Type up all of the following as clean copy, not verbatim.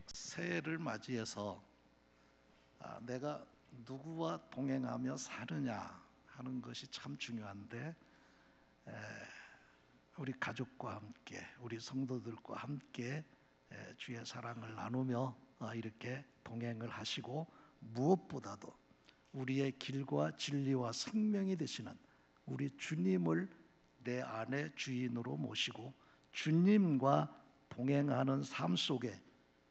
새해를 맞이해서 내가 누구와 동행하며 사느냐 하는 것이 참 중요한데, 우리 가족과 함께, 우리 성도들과 함께 주의 사랑을 나누며 이렇게 동행을 하시고, 무엇보다도 우리의 길과 진리와 생명이 되시는 우리 주님을 내 안에 주인으로 모시고 주님과 동행하는 삶 속에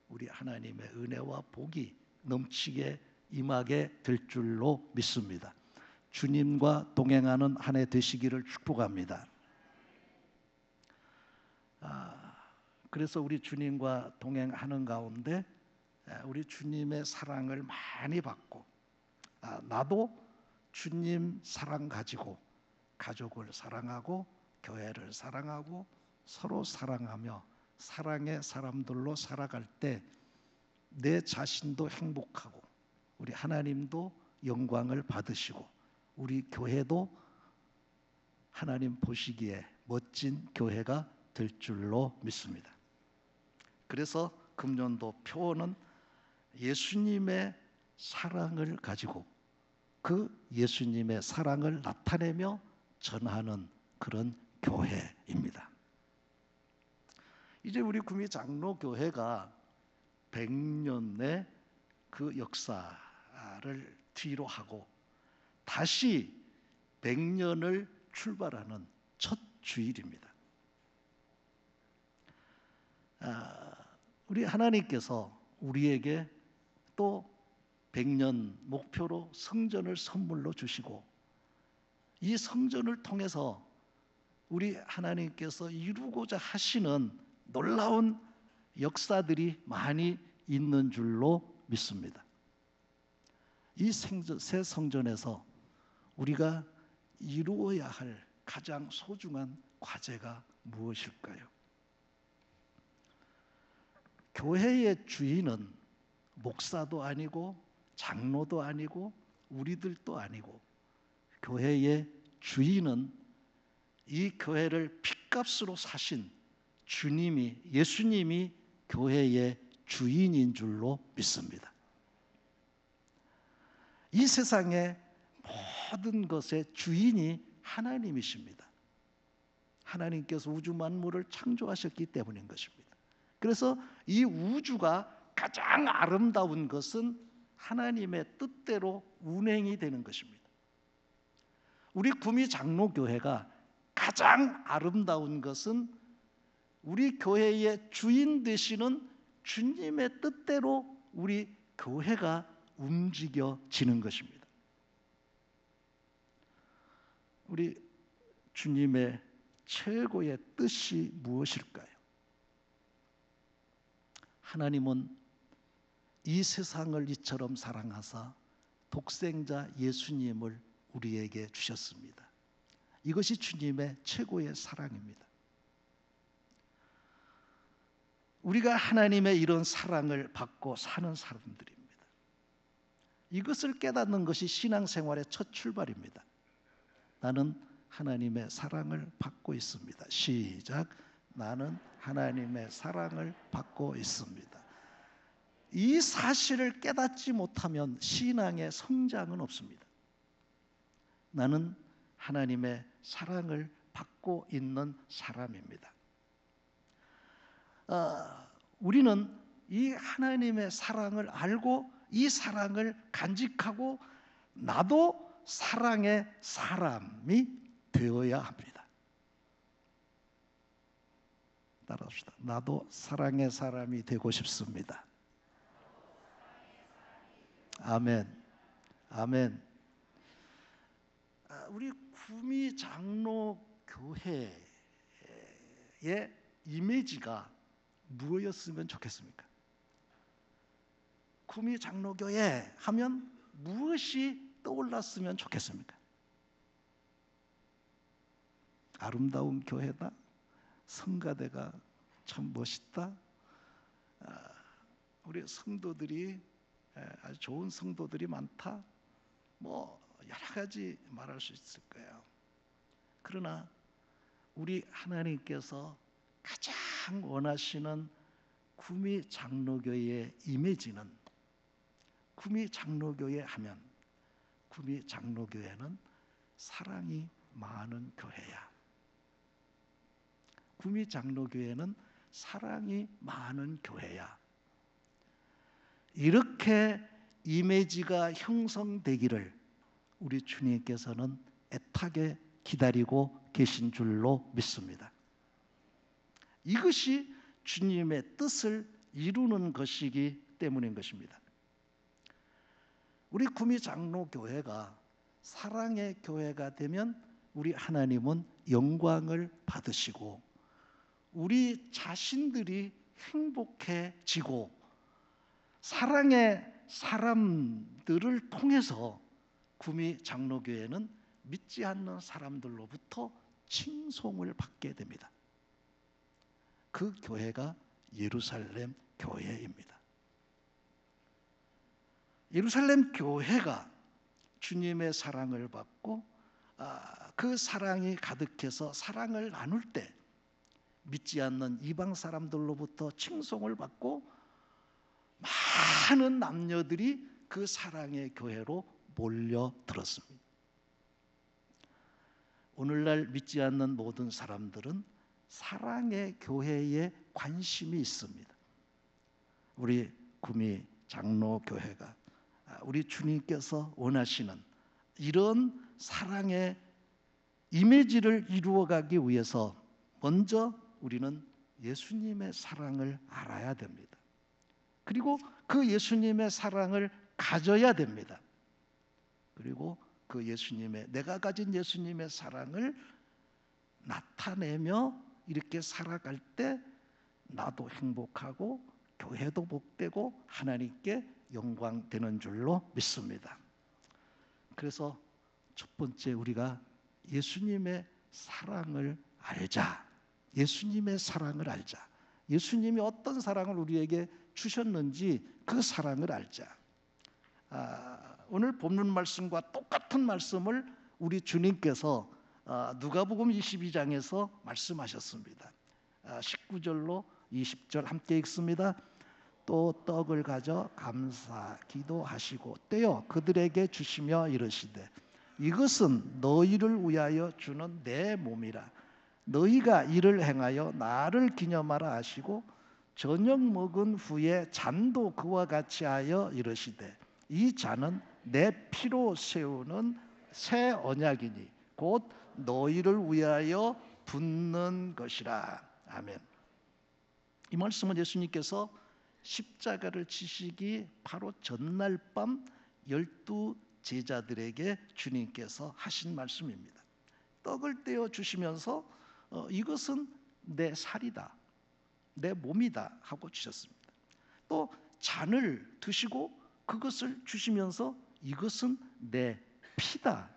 우리 하나님의 은혜와 복이 넘치게 임하게 될 줄로 믿습니다. 주님과 동행하는 한 해 되시기를 축복합니다. 그래서 우리 주님과 동행하는 가운데 우리 주님의 사랑을 많이 받고, 나도 주님 사랑 가지고 가족을 사랑하고 교회를 사랑하고 서로 사랑하며 사랑의 사람들로 살아갈 때 내 자신도 행복하고 우리 하나님도 영광을 받으시고 우리 교회도 하나님 보시기에 멋진 교회가 될 줄로 믿습니다. 그래서 금년도 표어는 예수님의 사랑을 가지고 그 예수님의 사랑을 나타내며 전하는 그런 교회입니다. 이제 우리 구미 장로교회가 100년의 그 역사를 뒤로 하고 다시 100년을 출발하는 첫 주일입니다. 우리 하나님께서 우리에게 또 100년 목표로 성전을 선물로 주시고, 이 성전을 통해서 우리 하나님께서 이루고자 하시는 놀라운 역사들이 많이 있는 줄로 믿습니다. 이 새 성전에서 우리가 이루어야 할 가장 소중한 과제가 무엇일까요? 교회의 주인은 목사도 아니고 장로도 아니고 우리들도 아니고, 교회의 주인은 이 교회를 핏값으로 사신 주님이, 예수님이 교회의 주인인 줄로 믿습니다. 이 세상의 모든 것의 주인이 하나님이십니다. 하나님께서 우주 만물을 창조하셨기 때문인 것입니다. 그래서 이 우주가 가장 아름다운 것은 하나님의 뜻대로 운행이 되는 것입니다. 우리 구미 장로교회가 가장 아름다운 것은 우리 교회의 주인 되시는 주님의 뜻대로 우리 교회가 움직여지는 것입니다. 우리 주님의 최고의 뜻이 무엇일까요? 하나님은 이 세상을 이처럼 사랑하사 독생자 예수님을 우리에게 주셨습니다. 이것이 주님의 최고의 사랑입니다. 우리가 하나님의 이런 사랑을 받고 사는 사람들입니다. 이것을 깨닫는 것이 신앙생활의 첫 출발입니다. 나는 하나님의 사랑을 받고 있습니다. 시작. 나는 하나님의 사랑을 받고 있습니다. 이 사실을 깨닫지 못하면 신앙의 성장은 없습니다. 나는 하나님의 사랑을 받고 있는 사람입니다. 우리는 이 하나님의 사랑을 알고 이 사랑을 간직하고 나도 사랑의 사람이 되어야 합니다. 따라합시다. 나도 사랑의 사람이 되고 싶습니다. 아멘. 아멘. 우리 구미 장로교회의 이미지가 무엇이었으면 좋겠습니까? 구미 장로교회 하면 무엇이 떠올랐으면 좋겠습니까? 아름다운 교회다. 성가대가 참 멋있다. 우리 성도들이 아주 좋은 성도들이 많다. 뭐 여러 가지 말할 수 있을 거예요. 그러나 우리 하나님께서 가장 원하시는 구미 장로교의 이미지는, 구미 장로교회 하면 구미 장로교회는 사랑이 많은 교회야. 구미 장로교회는 사랑이 많은 교회야. 이렇게 이미지가 형성되기를 우리 주님께서는 애타게 기다리고 계신 줄로 믿습니다. 이것이 주님의 뜻을 이루는 것이기 때문인 것입니다. 우리 구미 장로교회가 사랑의 교회가 되면 우리 하나님은 영광을 받으시고 우리 자신들이 행복해지고 사랑의 사람들을 통해서 구미 장로교회는 믿지 않는 사람들로부터 칭송을 받게 됩니다. 그 교회가 예루살렘 교회입니다. 예루살렘 교회가 주님의 사랑을 받고 그 사랑이 가득해서 사랑을 나눌 때 믿지 않는 이방 사람들로부터 칭송을 받고 많은 남녀들이 그 사랑의 교회로 몰려들었습니다. 오늘날 믿지 않는 모든 사람들은 사랑의 교회에 관심이 있습니다. 우리 구미 장로교회가 우리 주님께서 원하시는 이런 사랑의 이미지를 이루어가기 위해서 먼저 우리는 예수님의 사랑을 알아야 됩니다. 그리고 그 예수님의 사랑을 가져야 됩니다. 그리고 그 예수님의, 내가 가진 예수님의 사랑을 나타내며 이렇게 살아갈 때 나도 행복하고 교회도 복되고 하나님께 영광 되는 줄로 믿습니다. 그래서 첫 번째 우리가 예수님의 사랑을 알자. 예수님의 사랑을 알자. 예수님이 어떤 사랑을 우리에게 주셨는지 그 사랑을 알자. 오늘 본문 말씀과 똑같은 말씀을 우리 주님께서 누가복음 22장에서 말씀하셨습니다. 19절로 20절 함께 읽습니다. 또 떡을 가져 감사 기도하시고 떼어 그들에게 주시며 이르시되 이것은 너희를 위하여 주는 내 몸이라. 너희가 이를 행하여 나를 기념하라 하시고 저녁 먹은 후에 잔도 그와 같이 하여 이르시되 이 잔은 내 피로 세우는 새 언약이니 곧 너희를 위하여 붓는 것이라. 아멘. 이 말씀은 예수님께서 십자가를 지시기 바로 전날 밤 12 제자들에게 주님께서 하신 말씀입니다. 떡을 떼어 주시면서 이것은 내 살이다, 내 몸이다 하고 주셨습니다. 또 잔을 드시고 그것을 주시면서 이것은 내 피다,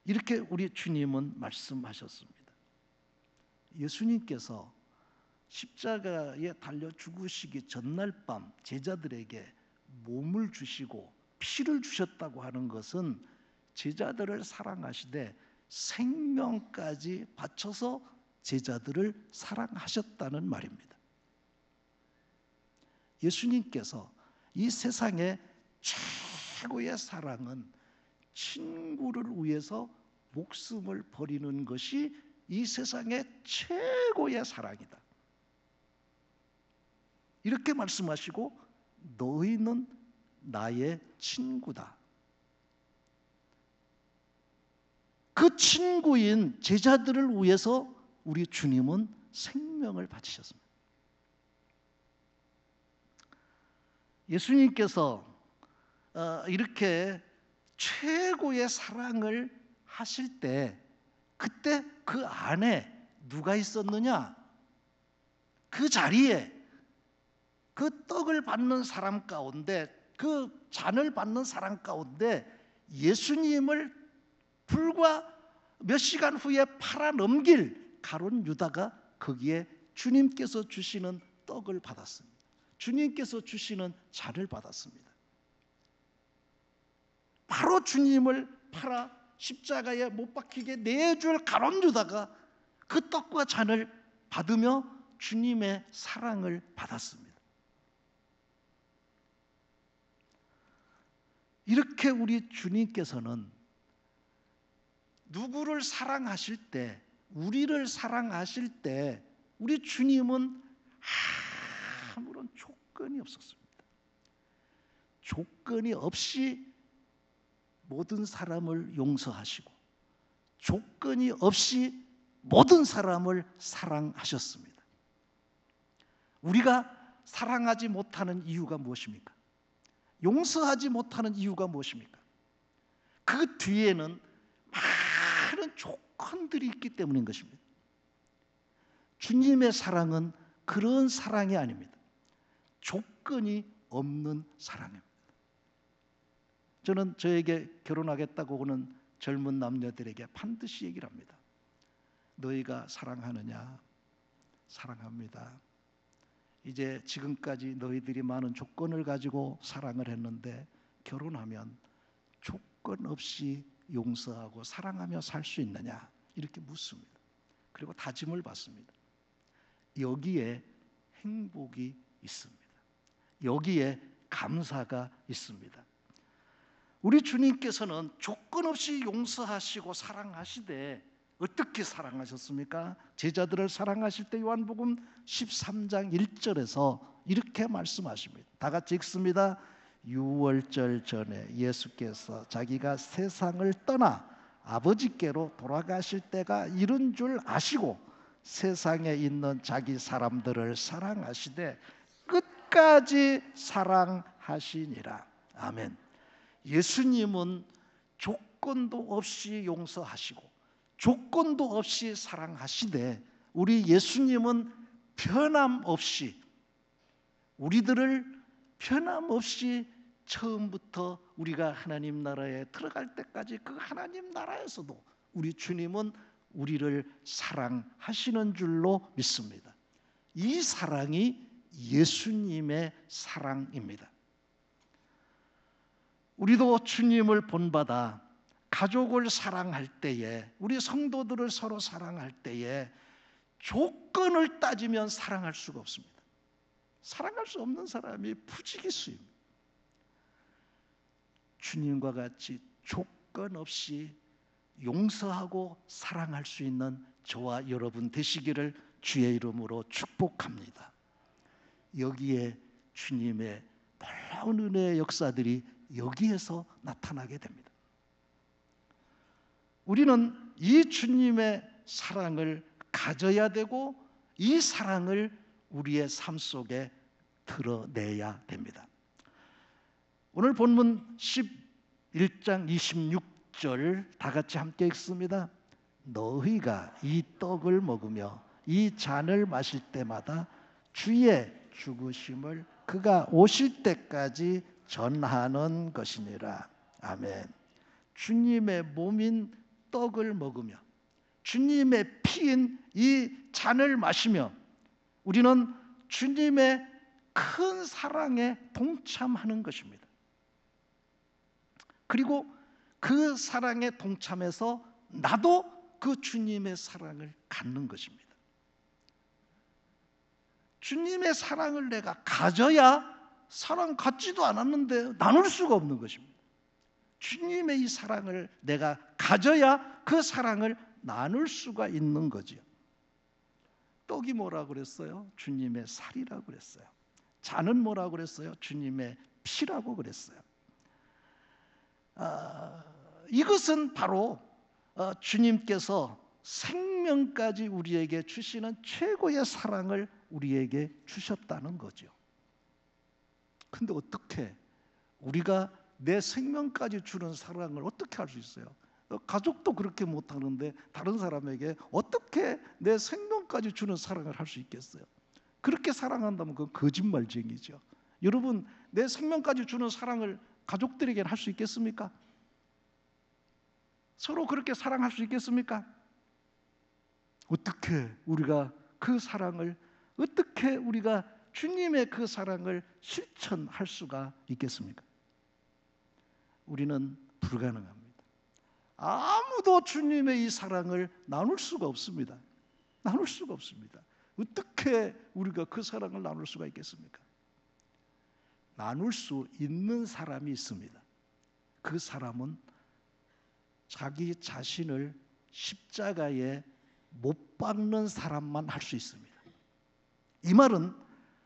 이렇게 우리 주님은 말씀하셨습니다. 예수님께서 십자가에 달려 죽으시기 전날 밤 제자들에게 몸을 주시고 피를 주셨다고 하는 것은 제자들을 사랑하시되 생명까지 바쳐서 제자들을 사랑하셨다는 말입니다. 예수님께서 이 세상의 최고의 사랑은 친구를 위해서 목숨을 버리는 것이 이 세상의 최고의 사랑이다. 이렇게 말씀하시고 너희는 나의 친구다. 그 친구인 제자들을 위해서 우리 주님은 생명을 바치셨습니다. 예수님께서 이렇게 최고의 사랑을 하실 때 그때 그 안에 누가 있었느냐? 그 자리에 그 떡을 받는 사람 가운데, 그 잔을 받는 사람 가운데 예수님을 불과 몇 시간 후에 팔아넘길 가룟 유다가 거기에 주님께서 주시는 떡을 받았습니다. 주님께서 주시는 잔을 받았습니다. 바로 주님을 팔아 십자가에 못 박히게 내줄 가룟 유다가 그 떡과 잔을 받으며 주님의 사랑을 받았습니다. 이렇게 우리 주님께서는 누구를 사랑하실 때, 우리를 사랑하실 때 우리 주님은 아무런 조건이 없었습니다. 조건이 없이 모든 사람을 용서하시고 조건이 없이 모든 사람을 사랑하셨습니다. 우리가 사랑하지 못하는 이유가 무엇입니까? 용서하지 못하는 이유가 무엇입니까? 그 뒤에는 많은 조건들이 있기 때문인 것입니다. 주님의 사랑은 그런 사랑이 아닙니다. 조건이 없는 사랑입니다. 저는 저에게 결혼하겠다고 오는 젊은 남녀들에게 반드시 얘기를 합니다. 너희가 사랑하느냐? 사랑합니다. 이제 지금까지 너희들이 많은 조건을 가지고 사랑을 했는데 결혼하면 조건 없이 용서하고 사랑하며 살 수 있느냐? 이렇게 묻습니다. 그리고 다짐을 받습니다. 여기에 행복이 있습니다. 여기에 감사가 있습니다. 우리 주님께서는 조건 없이 용서하시고 사랑하시되 어떻게 사랑하셨습니까? 제자들을 사랑하실 때 요한복음 13장 1절에서 이렇게 말씀하십니다. 다 같이 읽습니다. 유월절 전에 예수께서 자기가 세상을 떠나 아버지께로 돌아가실 때가 이른 줄 아시고 세상에 있는 자기 사람들을 사랑하시되 끝까지 사랑하시니라. 아멘. 예수님은 조건도 없이 용서하시고 조건도 없이 사랑하시되 우리 예수님은 변함없이 우리들을 변함없이 처음부터 우리가 하나님 나라에 들어갈 때까지 그 하나님 나라에서도 우리 주님은 우리를 사랑하시는 줄로 믿습니다. 이 사랑이 예수님의 사랑입니다. 우리도 주님을 본받아 가족을 사랑할 때에, 우리 성도들을 서로 사랑할 때에 조건을 따지면 사랑할 수가 없습니다. 사랑할 수 없는 사람이 부지기수입니다. 주님과 같이 조건 없이 용서하고 사랑할 수 있는 저와 여러분 되시기를 주의 이름으로 축복합니다. 여기에 주님의 놀라운 은혜의 역사들이 여기에서 나타나게 됩니다. 우리는 이 주님의 사랑을 가져야 되고 이 사랑을 우리의 삶 속에 드러내야 됩니다. 오늘 본문 11장 26절 다 같이 함께 읽습니다. 너희가 이 떡을 먹으며 이 잔을 마실 때마다 주의 죽으심을 그가 오실 때까지 전하는 것이니라. 아멘. 주님의 몸인 떡을 먹으며 주님의 피인 이 잔을 마시며 우리는 주님의 큰 사랑에 동참하는 것입니다. 그리고 그 사랑에 동참해서 나도 그 주님의 사랑을 갖는 것입니다. 주님의 사랑을 내가 가져야 사랑 갖지도 않았는데 나눌 수가 없는 것입니다. 주님의 이 사랑을 내가 가져야 그 사랑을 나눌 수가 있는 거지요. 떡이 뭐라고 그랬어요? 주님의 살이라고 그랬어요. 잔은 뭐라고 그랬어요? 주님의 피라고 그랬어요. 이것은 바로 주님께서 생명까지 우리에게 주시는 최고의 사랑을 우리에게 주셨다는 거죠. 근데 어떻게 우리가 내 생명까지 주는 사랑을 어떻게 할 수 있어요? 가족도 그렇게 못하는데 다른 사람에게 어떻게 내 생명까지 주는 사랑을 할 수 있겠어요? 그렇게 사랑한다면 그건 거짓말쟁이죠. 여러분, 내 생명까지 주는 사랑을 가족들에게는 할 수 있겠습니까? 서로 그렇게 사랑할 수 있겠습니까? 어떻게 우리가 그 사랑을, 어떻게 우리가 주님의 그 사랑을 실천할 수가 있겠습니까? 우리는 불가능합니다. 아무도 주님의 이 사랑을 나눌 수가 없습니다. 나눌 수가 없습니다. 어떻게 우리가 그 사랑을 나눌 수가 있겠습니까? 나눌 수 있는 사람이 있습니다. 그 사람은 자기 자신을 십자가에 못 박는 사람만 할 수 있습니다. 이 말은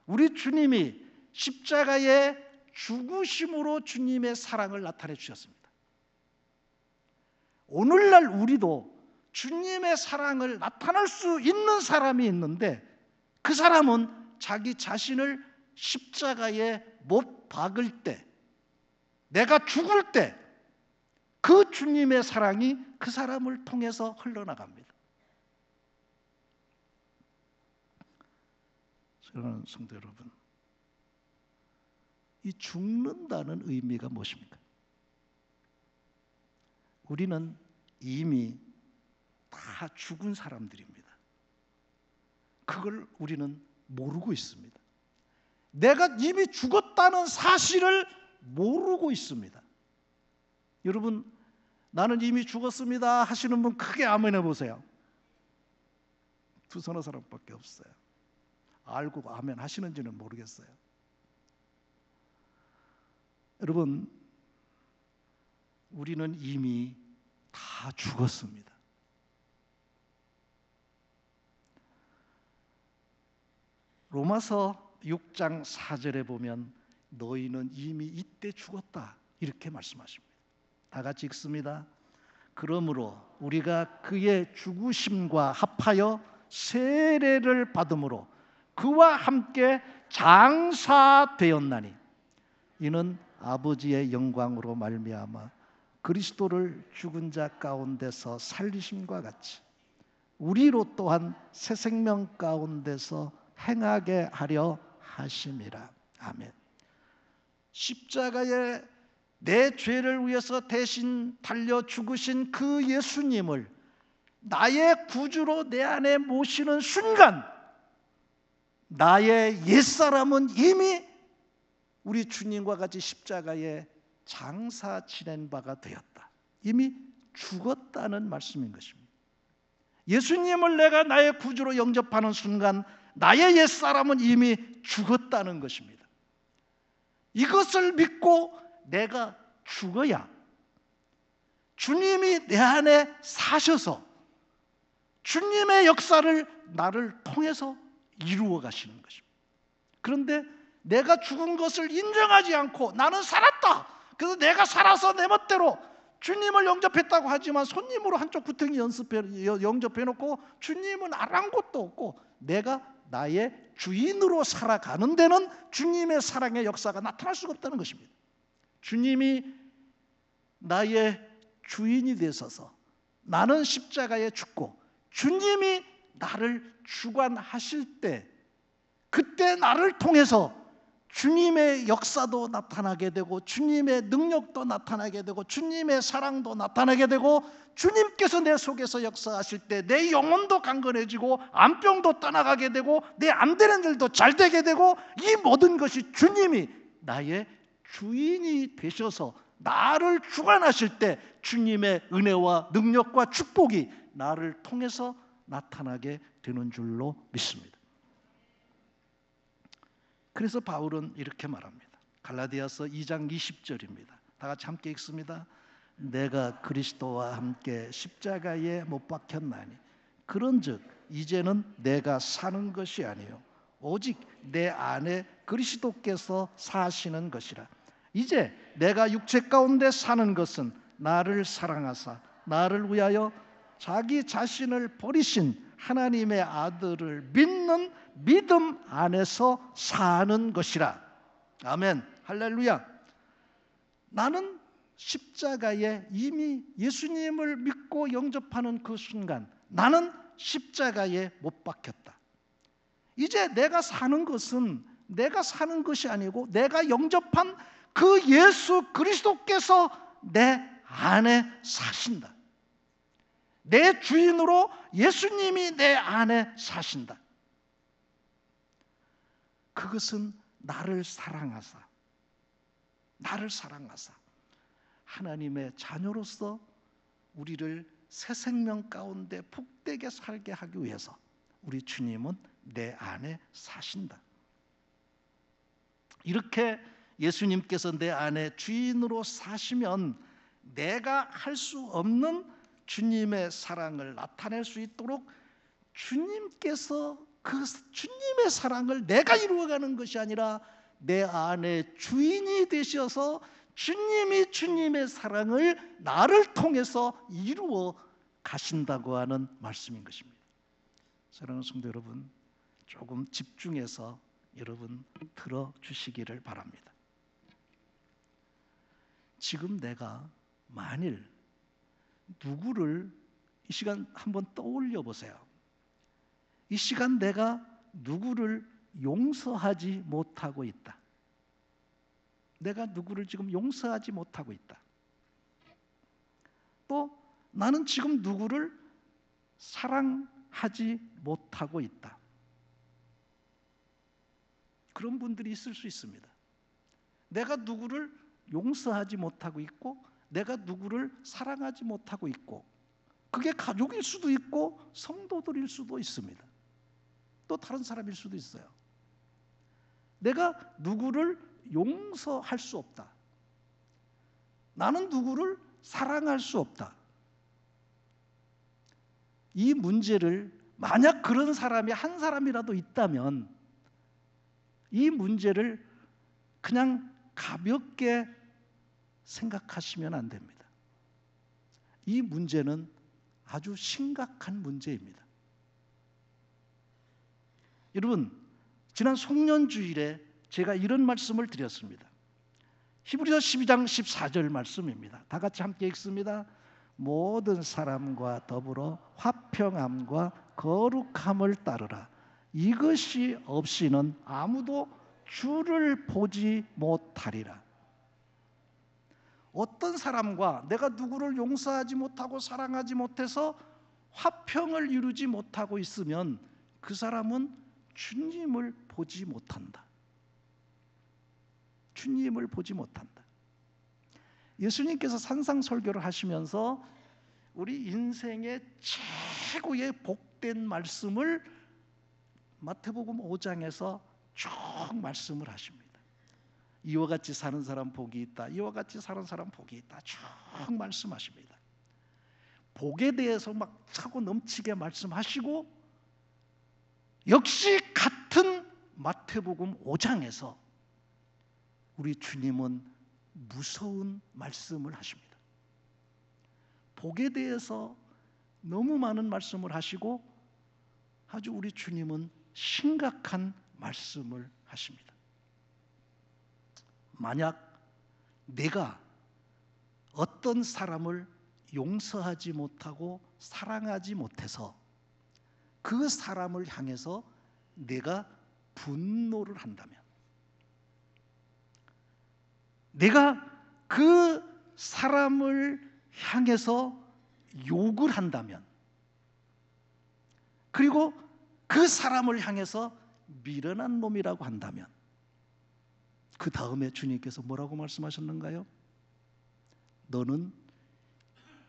우리 주님이 십자가에 죽으심으로 주님의 사랑을 나타내 주셨습니다. 오늘날 우리도 주님의 사랑을 나타낼 수 있는 사람이 있는데 그 사람은 자기 자신을 십자가에 못 박을 때, 내가 죽을 때 그 주님의 사랑이 그 사람을 통해서 흘러나갑니다. 사랑하는 성도 여러분, 이 죽는다는 의미가 무엇입니까? 우리는 이미 다 죽은 사람들입니다. 그걸 우리는 모르고 있습니다. 내가 이미 죽었다는 사실을 모르고 있습니다. 여러분, 나는 이미 죽었습니다 하시는 분 크게 아멘 해보세요. 두서너 사람밖에 없어요. 알고 아멘 하시는지는 모르겠어요. 여러분, 우리는 이미 다 죽었습니다. 로마서 6장 4절에 보면 너희는 이미 이때 죽었다 이렇게 말씀하십니다. 다 같이 읽습니다. 그러므로 우리가 그의 죽으심과 합하여 세례를 받음으로 그와 함께 장사되었나니 이는 아버지의 영광으로 말미암아 그리스도를 죽은 자 가운데서 살리심과 같이 우리로 또한 새 생명 가운데서 행하게 하려 하심이라. 아멘. 십자가에 내 죄를 위해서 대신 달려 죽으신 그 예수님을 나의 구주로 내 안에 모시는 순간 나의 옛사람은 이미 우리 주님과 같이 십자가에 장사 지낸 바가 되었다. 이미 죽었다는 말씀인 것입니다. 예수님을 내가 나의 구주로 영접하는 순간 나의 옛사람은 이미 죽었다는 것입니다. 이것을 믿고 내가 죽어야 주님이 내 안에 사셔서 주님의 역사를 나를 통해서 이루어 가시는 것입니다. 그런데 내가 죽은 것을 인정하지 않고 나는 살았다. 그래서 내가 살아서 내 멋대로 주님을 영접했다고 하지만 손님으로 한쪽 구덩이 영접해놓고 주님은 아랑곳도 없고 내가 나의 주인으로 살아가는 데는 주님의 사랑의 역사가 나타날 수가 없다는 것입니다. 주님이 나의 주인이 되셔서 나는 십자가에 죽고 주님이 나를 주관하실 때 그때 나를 통해서 주님의 역사도 나타나게 되고 주님의 능력도 나타나게 되고 주님의 사랑도 나타나게 되고 주님께서 내 속에서 역사하실 때 내 영혼도 강건해지고 암병도 떠나가게 되고 내 안 되는 일도 잘 되게 되고 이 모든 것이 주님이 나의 주인이 되셔서 나를 주관하실 때 주님의 은혜와 능력과 축복이 나를 통해서 나타나게 되는 줄로 믿습니다. 그래서 바울은 이렇게 말합니다. 갈라디아서 2장 20절입니다. 다 같이 함께 읽습니다. 내가 그리스도와 함께 십자가에 못 박혔나니 그런즉 이제는 내가 사는 것이 아니요 오직 내 안에 그리스도께서 사시는 것이라. 이제 내가 육체 가운데 사는 것은 나를 사랑하사 나를 위하여 자기 자신을 버리신 하나님의 아들을 믿는 믿음 안에서 사는 것이라. 아멘. 할렐루야. 나는 십자가에 이미 예수님을 믿고 영접하는 그 순간 나는 십자가에 못 박혔다. 이제 내가 사는 것은 내가 사는 것이 아니고 내가 영접한 그 예수 그리스도께서 내 안에 사신다. 내 주인으로 예수님이 내 안에 사신다. 그것은 나를 사랑하사 하나님의 자녀로서 우리를 새 생명 가운데 복되게 살게 하기 위해서 우리 주님은 내 안에 사신다. 이렇게 예수님께서 내 안에 주인으로 사시면 내가 할 수 없는 주님의 사랑을 나타낼 수 있도록 주님께서 그 주님의 사랑을 내가 이루어가는 것이 아니라 내 안에 주인이 되셔서 주님이 주님의 사랑을 나를 통해서 이루어 가신다고 하는 말씀인 것입니다. 사랑하는 성도 여러분, 조금 집중해서 여러분 들어주시기를 바랍니다. 지금 내가 만일 누구를 이 시간 한번 떠올려 보세요. 이 시간 내가 누구를 용서하지 못하고 있다. 내가 누구를 지금 용서하지 못하고 있다. 또 나는 지금 누구를 사랑하지 못하고 있다. 그런 분들이 있을 수 있습니다. 내가 누구를 용서하지 못하고 있고 내가 누구를 사랑하지 못하고 있고, 그게 가족일 수도 있고 성도들일 수도 있습니다. 또 다른 사람일 수도 있어요. 내가 누구를 용서할 수 없다. 나는 누구를 사랑할 수 없다. 이 문제를 만약 그런 사람이 한 사람이라도 있다면 이 문제를 그냥 가볍게 생각하시면 안 됩니다. 이 문제는 아주 심각한 문제입니다. 여러분, 지난 송년주일에 제가 이런 말씀을 드렸습니다. 히브리서 12장 14절 말씀입니다. 다 같이 함께 읽습니다. 모든 사람과 더불어 화평함과 거룩함을 따르라. 이것이 없이는 아무도 주를 보지 못하리라. 어떤 사람과 내가 누구를 용서하지 못하고 사랑하지 못해서 화평을 이루지 못하고 있으면 그 사람은 주님을 보지 못한다. 주님을 보지 못한다. 예수님께서 산상설교를 하시면서 우리 인생의 최고의 복된 말씀을 마태복음 5장에서 쭉 말씀을 하십니다. 이와 같이 사는 사람 복이 있다. 이와 같이 사는 사람 복이 있다. 쭉 말씀하십니다. 복에 대해서 막 차고 넘치게 말씀하시고, 역시 같은 마태복음 5장에서 우리 주님은 무서운 말씀을 하십니다. 복에 대해서 너무 많은 말씀을 하시고 아주 우리 주님은 심각한 말씀을 하십니다. 만약 내가 어떤 사람을 용서하지 못하고 사랑하지 못해서 그 사람을 향해서 내가 분노를 한다면, 내가 그 사람을 향해서 욕을 한다면, 그리고 그 사람을 향해서 미련한 놈이라고 한다면, 그 다음에 주님께서 뭐라고 말씀하셨는가요? 너는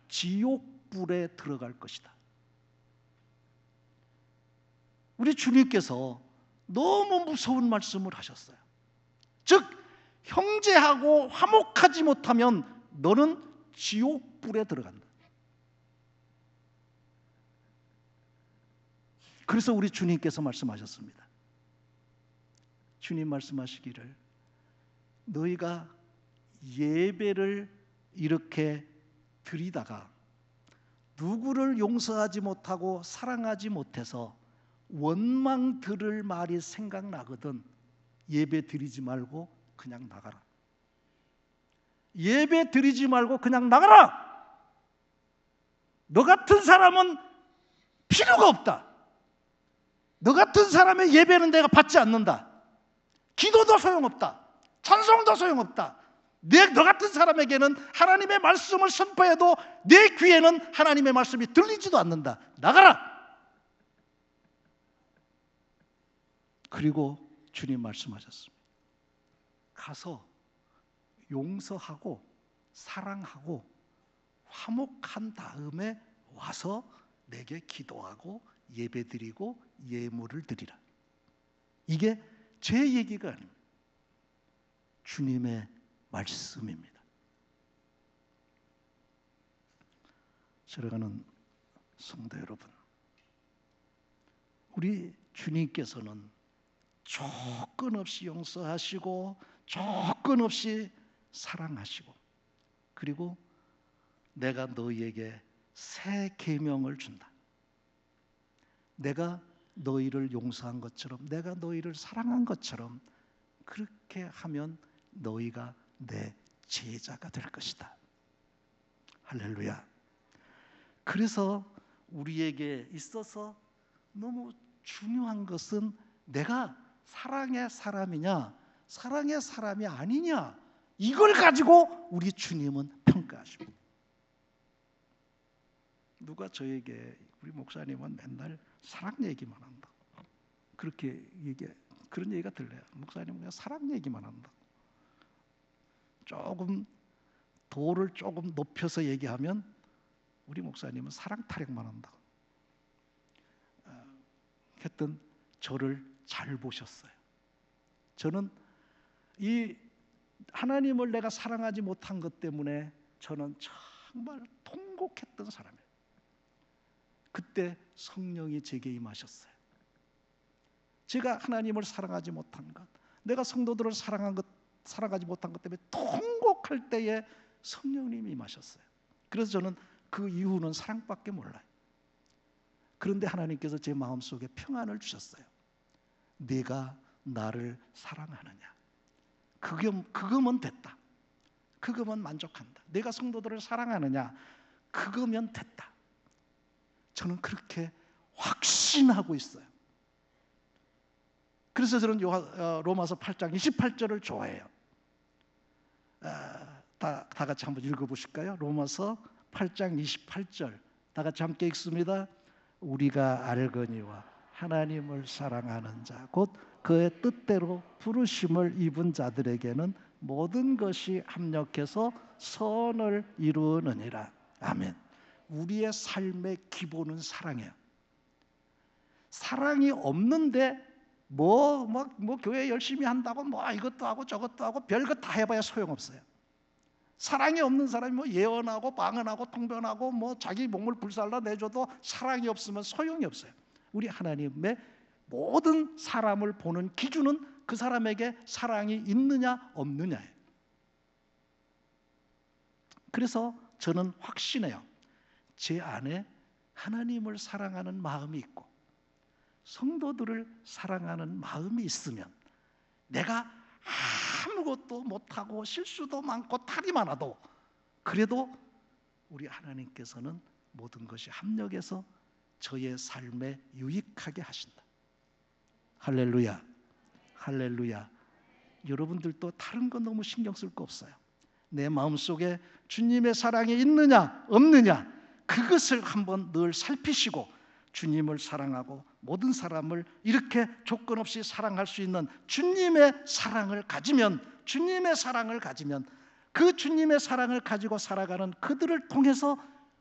지옥불에 들어갈 것이다. 우리 주님께서 너무 무서운 말씀을 하셨어요. 즉 형제하고 화목하지 못하면 너는 지옥불에 들어간다. 그래서 우리 주님께서 말씀하셨습니다. 주님 말씀하시기를, 너희가 예배를 이렇게 드리다가 누구를 용서하지 못하고 사랑하지 못해서 원망 들을 말이 생각나거든 예배 드리지 말고 그냥 나가라. 예배 드리지 말고 그냥 나가라. 너 같은 사람은 필요가 없다. 너 같은 사람의 예배는 내가 받지 않는다. 기도도 소용없다. 찬송도 소용없다. 너 같은 사람에게는 하나님의 말씀을 선포해도 내 귀에는 하나님의 말씀이 들리지도 않는다. 나가라. 그리고 주님 말씀하셨습니다. 가서 용서하고 사랑하고 화목한 다음에 와서 내게 기도하고 예배드리고 예물을 드리라. 이게 제 얘기가 아닙니다. 주님의 말씀입니다. 사랑하는 성도 여러분, 우리 주님께서는 조건 없이 용서하시고 조건 없이 사랑하시고, 그리고 내가 너희에게 새 계명을 준다. 내가 너희를 용서한 것처럼, 내가 너희를 사랑한 것처럼 그렇게 하면 너희가 내 제자가 될 것이다. 할렐루야. 그래서 우리에게 있어서 너무 중요한 것은 내가 사랑의 사람이냐 사랑의 사람이 아니냐, 이걸 가지고 우리 주님은 평가하십니다. 누가 저에게 우리 목사님은 맨날 사랑 얘기만 한다, 그렇게 그런 얘기가 들려요. 목사님은 그냥 사랑 얘기만 한다. 조금 도를 조금 높여서 얘기하면 우리 목사님은 사랑 타령만 한다. 하여튼 저를 잘 보셨어요. 저는 이 하나님을 내가 사랑하지 못한 것 때문에 저는 정말 통곡했던 사람이에요. 그때 성령이 제게 임하셨어요. 제가 하나님을 사랑하지 못한 것, 내가 성도들을 사랑하지 못한 것 때문에 통곡할 때에 성령님이 임하셨어요. 그래서 저는 그 이유는 사랑밖에 몰라요. 그런데 하나님께서 제 마음속에 평안을 주셨어요. 네가 나를 사랑하느냐, 그거면 됐다. 그거면 만족한다. 내가 성도들을 사랑하느냐, 그거면 됐다. 저는 그렇게 확신하고 있어요. 그래서 저는 로마서 8장 28절을 좋아해요. 다 같이 한번 읽어보실까요? 로마서 8장 28절 다 같이 함께 읽습니다. 우리가 알거니와 하나님을 사랑하는 자 곧 그의 뜻대로 부르심을 입은 자들에게는 모든 것이 합력해서 선을 이루느니라. 아멘. 우리의 삶의 기본은 사랑이에요. 사랑이 없는데 뭐 교회 열심히 한다고 뭐 이것도 하고 저것도 하고 별것 다 해봐야 소용없어요. 사랑이 없는 사람이 뭐 예언하고 방언하고 통변하고 뭐 자기 몸을 불살라 내줘도 사랑이 없으면 소용이 없어요. 우리 하나님의 모든 사람을 보는 기준은 그 사람에게 사랑이 있느냐 없느냐예요. 그래서 저는 확신해요. 제 안에 하나님을 사랑하는 마음이 있고 성도들을 사랑하는 마음이 있으면 내가 아무것도 못하고 실수도 많고 탈이 많아도 그래도 우리 하나님께서는 모든 것이 합력해서 저의 삶에 유익하게 하신다. 할렐루야, 할렐루야. 여러분들도 다른 건 너무 신경 쓸 거 없어요. 내 마음속에 주님의 사랑이 있느냐 없느냐, 그것을 한번 늘 살피시고 주님을 사랑하고 모든 사람을 이렇게 조건 없이 사랑할 수 있는 주님의 사랑을 가지면 그 주님의 사랑을 가지고 살아가는 그들을 통해서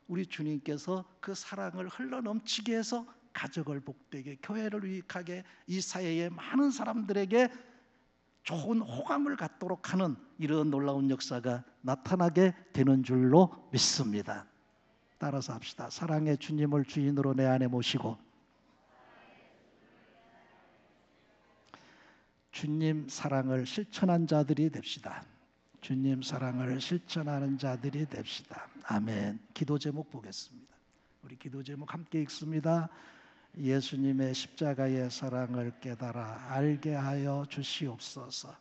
우리 주님께서 그 사랑을 흘러넘치게 해서 가족을 복되게, 교회를 유익하게, 이 사회의 많은 사람들에게 좋은 호감을 갖도록 하는 이런 놀라운 역사가 나타나게 되는 줄로 믿습니다. 따라서 합시다. 사랑의 주님을 주인으로 내 안에 모시고 주님 사랑을 실천한 자들이 됩시다. 주님 사랑을 실천하는 자들이 됩시다. 아멘. 기도 제목 보겠습니다. 우리 기도 제목 함께 읽습니다. 예수님의 십자가의 사랑을 깨달아 알게 하여 주시옵소서.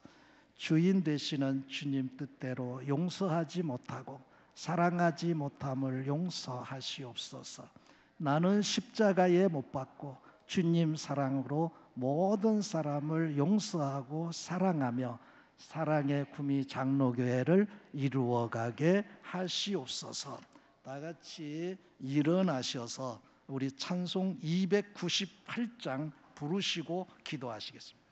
주인 되시는 주님 뜻대로 용서하지 못하고 사랑하지 못함을 용서하시옵소서. 나는 십자가에 못 박고 주님 사랑으로 모든 사람을 용서하고 사랑하며 사랑의 구미 장로교회를 이루어가게 하시옵소서. 다 같이 일어나셔서 우리 찬송 298장 부르시고 기도하시겠습니다.